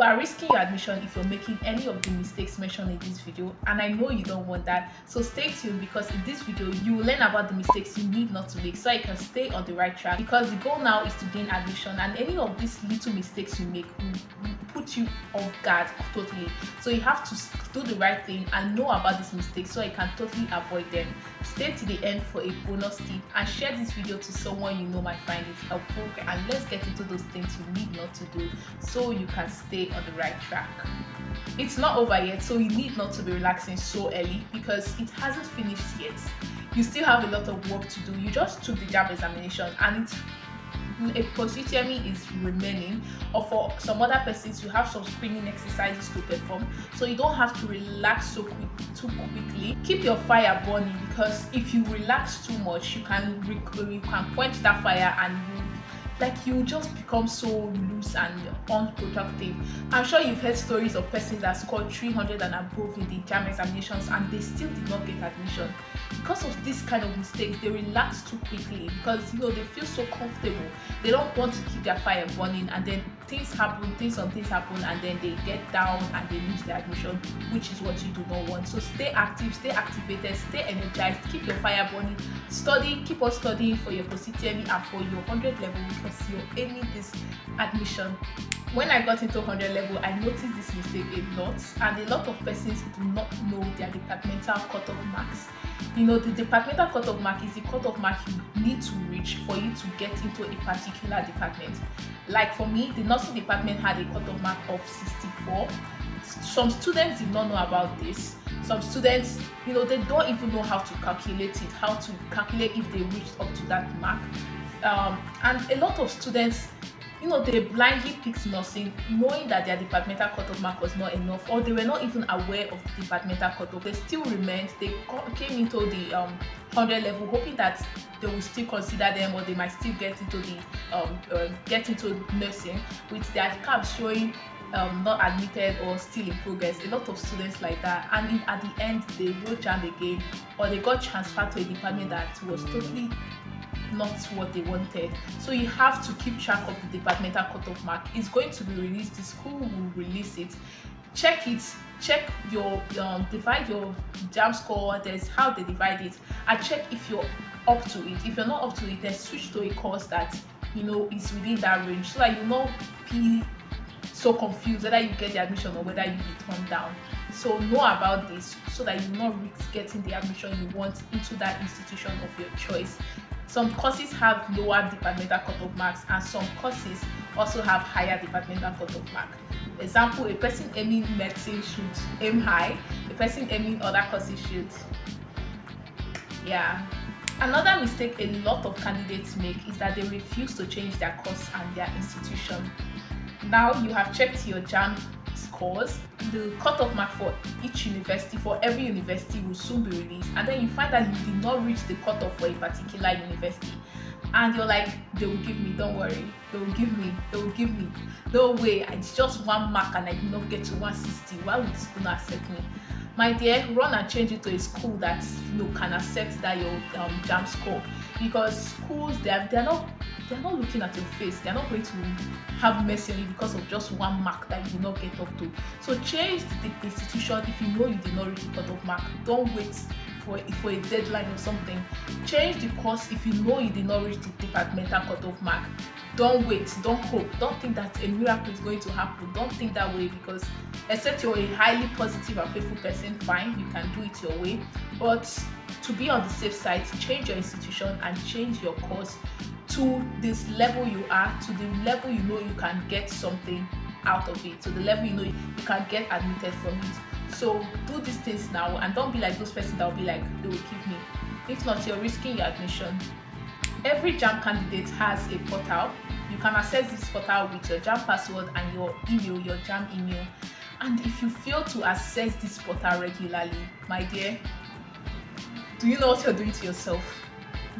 You are risking your admission if you're making any of the mistakes mentioned in this video, and I know you don't want that. So stay tuned, because in this video you will learn about the mistakes you need not to make so you can stay on the right track, because the goal now is to gain admission, and any of these little mistakes you make will put you off guard totally. So you have to do the right thing and know about these mistakes so you can totally avoid them. Stay to the end for a bonus tip, and share this video to someone you know might find it helpful, and let's get into those things you need not to do so you can stay on the right track. It's not over yet, so you need not to be relaxing so early, because it hasn't finished yet. You still have a lot of work to do. You just took the JAMB examination, and a post-UTME is remaining, or for some other persons you have some screening exercises to perform, so you don't have to relax too quickly. Keep your fire burning, because if you relax too much, you can quench that fire, and you just become so loose and unproductive. I'm sure you've heard stories of persons that scored 300 and above in the JAMB examinations and they still did not get admission. Because of this kind of mistakes, they relax too quickly, because they feel so comfortable. They don't want to keep their fire burning, and then things happen, things happen, and then they get down and they lose their admission, which is what you do not want. So stay active, stay activated, stay energized, keep your fire burning, study, keep on studying for your post-UTME and for your 100 level, because you're aiming this admission. When I got into 100 level, I noticed this mistake a lot, and a lot of persons do not know their departmental cutoff marks. The departmental cutoff mark is the cutoff mark you need to reach for you to get into a particular department. Like for me, the nursing department had a cutoff mark of 64. Some students did not know about this. Some students, they don't even know how to calculate if they reached up to that mark. And a lot of students, they blindly picked nursing, knowing that their departmental cutoff mark was not enough, or they were not even aware of the departmental cutoff. They still remained. They came into the 100 level, hoping that they will still consider them, or they might still get into nursing with their CAP showing not admitted or still in progress. A lot of students like that, and at the end they wrote JAMB again, or they got transferred to a department that was totally not what they wanted. So you have to keep track of the departmental cutoff mark. It's going to be released. The school will release it. Check it. Check your divide your JAMB score. There's how they divide it, and check if you're up to it. If you're not up to it, then switch to a course that is within that range, so that you not be so confused whether you get the admission or whether you be turned down. So know about this so that you not risk getting the admission you want into that institution of your choice. Some courses have lower departmental cutoff marks, and some courses also have higher departmental cutoff mark. Example, a person aiming medicine should aim high, a person aiming other courses should. Yeah. Another mistake a lot of candidates make is that they refuse to change their course and their institution. Now you have checked your JAMB scores. The cutoff mark for each university, for every university, will soon be released, and then you find that you did not reach the cutoff for a particular university, and you're like, they will give me, don't worry, they will give me, no way, it's just one mark and I did not get to 160. Why would the school not accept me? My dear, run and change it to a school that can accept that your JAMB score, because schools they're not looking at your face. They're not going to have mercy on you because of just one mark that you did not get up to. So change the institution if you know you did not reach the cutoff mark. Don't wait for a deadline or something. Change the course if you know you did not reach the departmental cutoff mark. Don't wait, don't hope, don't think that a miracle is going to happen. Don't think that way, because except you're a highly positive and faithful person, fine, you can do it your way. But to be on the safe side, change your institution and change your course to this level you are, to the level you know you can get something out of it, to the level you know you can get admitted from it. So do these things now, and don't be like those persons that will be like, they will give me. If not, you're risking your admission. Every JAMB candidate has a portal. You can access this portal with your JAMB password and your email, your JAMB email. And if you fail to access this portal regularly, my dear, do you know what you're doing to yourself?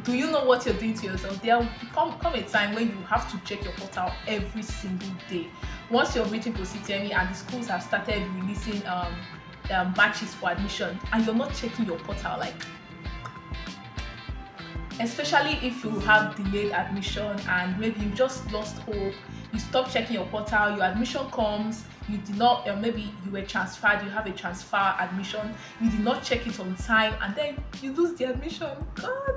Do you know what you're doing to yourself? There will come a time when you have to check your portal every single day. Once you're waiting for UTME and the schools have started releasing batches for admission, and you're not checking your portal, especially if you have delayed admission and maybe you just lost hope, you stop checking your portal, your admission comes, you did not, maybe you were transferred, you have a transfer admission, you did not check it on time, and then you lose the admission. God,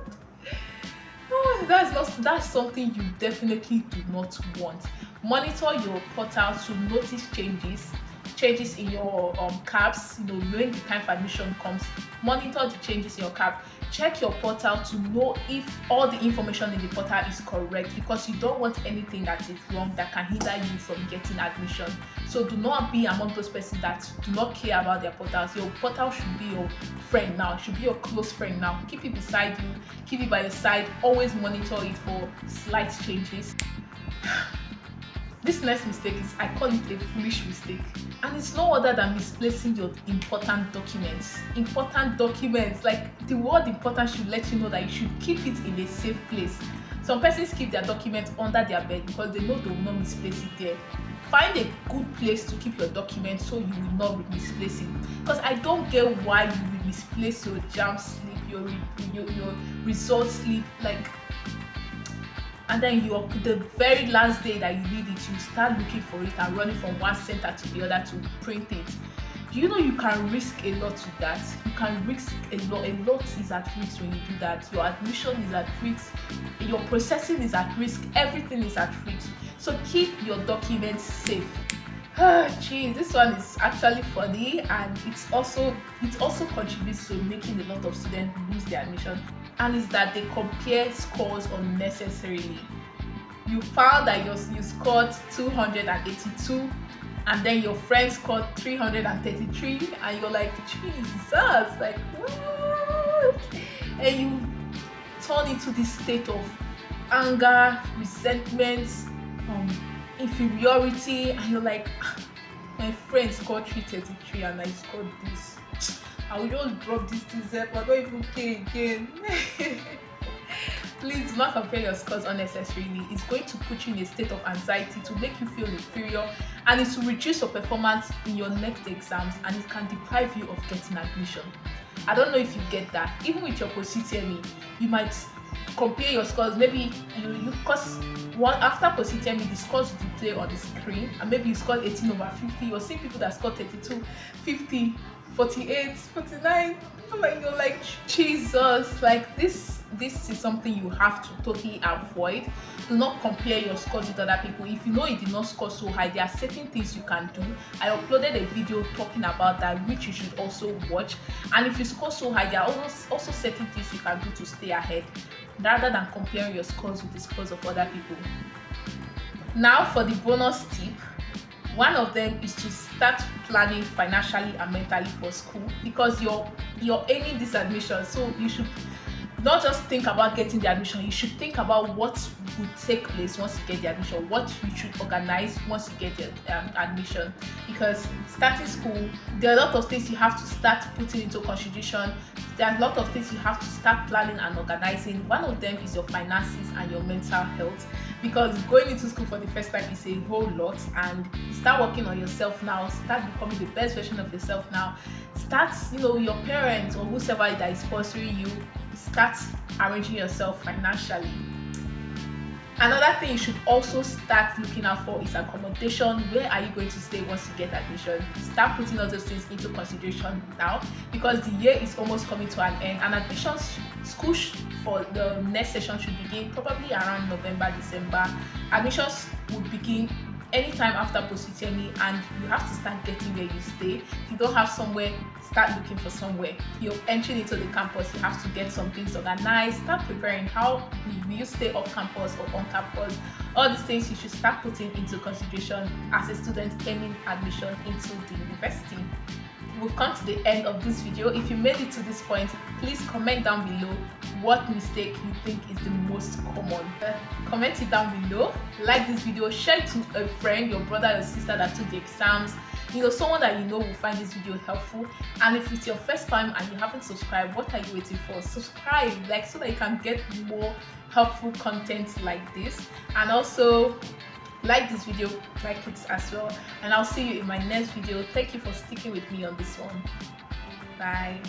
oh, that's something you definitely do not want. Monitor your portal to notice changes in your caps. When the time for admission comes, monitor the changes in your cap. Check your portal to know if all the information in the portal is correct, because you don't want anything that is wrong that can hinder you from getting admission. So do not be among those persons that do not care about their portals. Your portal should be your friend now, should be your close friend now. Keep it beside you, keep it by your side, always monitor it for slight changes. This next mistake I call it a foolish mistake, and it's no other than misplacing your important documents. Important documents, like the word important should let you know that you should keep it in a safe place. Some persons keep their documents under their bed because they know they will not misplace it there. Find a good place to keep your documents so you will not be misplacing. Because I don't get why you will misplace your JAMB slip, your result slip, like. And then the very last day that you need it, you start looking for it and running from one center to the other to print it. Do you know you can risk a lot with that? You can risk a lot. A lot is at risk when you do that. Your admission is at risk, your processing is at risk, everything is at risk. So keep your documents safe. Geez, this one is actually funny, and it also contributes to making a lot of students lose their admission. And is that they compare scores unnecessarily. You found that you scored 282, and then your friend scored 333, and you're like, Jesus, like what? And you turn into this state of anger, resentment, inferiority, and you're like, my friend scored 333 and I scored this. I will just drop this to Zep. I don't even care again. Please do not compare your scores unnecessarily. It's going to put you in a state of anxiety, to make you feel inferior, and it will reduce your performance in your next exams, and it can deprive you of getting admission. I don't know if you get that. Even with your post-UTME, you might compare your scores. Maybe because after post-UTME, the scores will display on the screen, and maybe you scored 18/50. You're seeing people that scored 32, 50, 48, 49. And you're like, Jesus, like this is something you have to totally avoid. Do not compare your scores with other people. If you know you did not score so high, there are certain things you can do. I uploaded a video talking about that, which you should also watch. And if you score so high, there are also certain things you can do to stay ahead, rather than comparing your scores with the scores of other people. Now for the bonus tip. One of them is to start planning financially and mentally for school, because you're aiming this admission. So you should not just think about getting the admission, you should think about what would take place once you get the admission, what you should organize once you get the admission. Because starting school, there are a lot of things you have to start putting into consideration. There are a lot of things you have to start planning and organizing. One of them is your finances and your mental health, because going into school for the first time is a whole lot, and start working on yourself now, start becoming the best version of yourself now. Start, your parents or whoever that is sponsoring you, start arranging yourself financially. Another thing you should also start looking out for is accommodation. Where are you going to stay once you get admission? Start putting all those things into consideration now, because the year is almost coming to an end, and admissions school for the next session should begin probably around November, December. Admissions would begin anytime after post-UTME, and you have to start getting where you stay. If you don't have somewhere, start looking for somewhere. You're entering into the campus, you have to get some things organized, start preparing. How will you stay off campus or on campus? All these things you should start putting into consideration as a student aiming admission into the university. We've come to the end of this video. If you made it to this point, please comment down below what mistake you think is the most common. Comment it down below. Like this video, share it to a friend, your brother or sister that took the exams, someone that you know will find this video helpful. And if it's your first time and you haven't subscribed, what are you waiting for? Subscribe, so that you can get more helpful content like this. And also like this video, like it as well, and I'll see you in my next video. Thank you for sticking with me on this one. Bye.